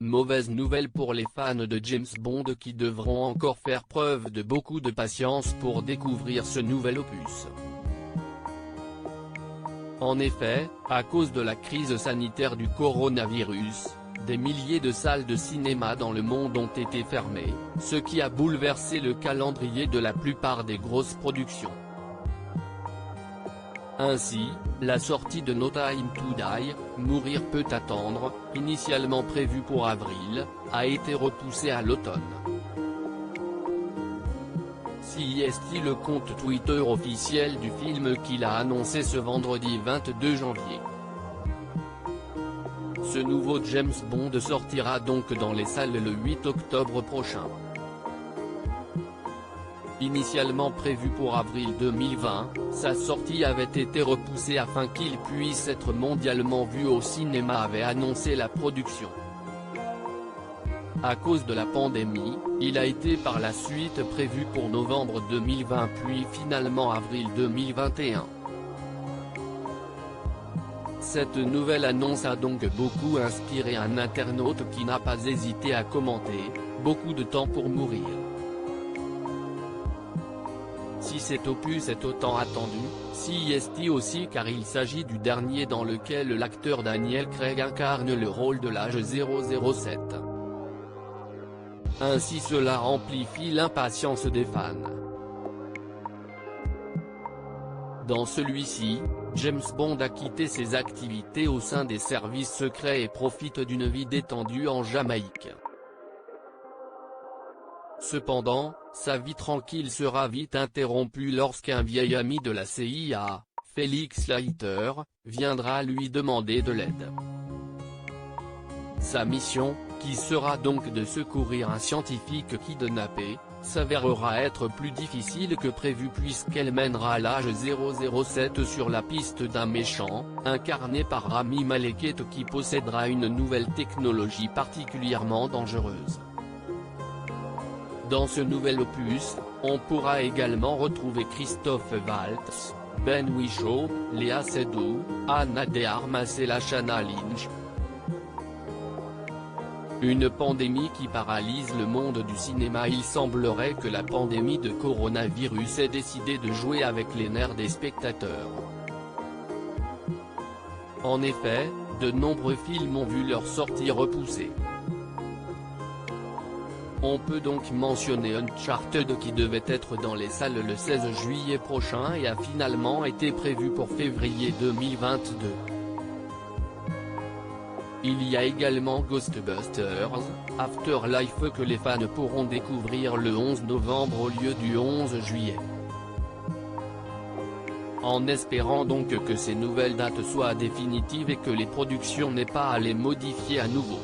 Mauvaise nouvelle pour les fans de James Bond qui devront encore faire preuve de beaucoup de patience pour découvrir ce nouvel opus. En effet, à cause de la crise sanitaire du coronavirus, des milliers de salles de cinéma dans le monde ont été fermées, ce qui a bouleversé le calendrier de la plupart des grosses productions. Ainsi, la sortie de No Time to Die, Mourir peut attendre, initialement prévue pour avril, a été repoussée à l'automne. CIST, le compte Twitter officiel du film qu'il a annoncé ce vendredi 22 janvier. Ce nouveau James Bond sortira donc dans les salles le 8 octobre prochain. Initialement prévu pour avril 2020, sa sortie avait été repoussée afin qu'il puisse être mondialement vu au cinéma, avait annoncé la production. À cause de la pandémie, il a été par la suite prévu pour novembre 2020 puis finalement avril 2021. Cette nouvelle annonce a donc beaucoup inspiré un internaute qui n'a pas hésité à commenter « Beaucoup de temps pour mourir ». Si cet opus est autant attendu, CIST aussi car il s'agit du dernier dans lequel l'acteur Daniel Craig incarne le rôle de l'Agent 007. Ainsi cela amplifie l'impatience des fans. Dans celui-ci, James Bond a quitté ses activités au sein des services secrets et profite d'une vie détendue en Jamaïque. Cependant, sa vie tranquille sera vite interrompue lorsqu'un vieil ami de la CIA, Felix Leiter, viendra lui demander de l'aide. Sa mission, qui sera donc de secourir un scientifique kidnappé, s'avérera être plus difficile que prévu puisqu'elle mènera l'Agent 007 sur la piste d'un méchant, incarné par Rami Malek qui possédera une nouvelle technologie particulièrement dangereuse. Dans ce nouvel opus, on pourra également retrouver Christophe Waltz, Ben Whishaw, Léa Seydoux, Ana de Armas et Lashana Lynch. Une pandémie qui paralyse le monde du cinéma. Il semblerait que la pandémie de coronavirus ait décidé de jouer avec les nerfs des spectateurs. En effet, de nombreux films ont vu leur sortie repoussée. On peut donc mentionner Uncharted qui devait être dans les salles le 16 juillet prochain et a finalement été prévu pour février 2022. Il y a également Ghostbusters, Afterlife que les fans pourront découvrir le 11 novembre au lieu du 11 juillet. En espérant donc que ces nouvelles dates soient définitives et que les productions n'aient pas à les modifier à nouveau.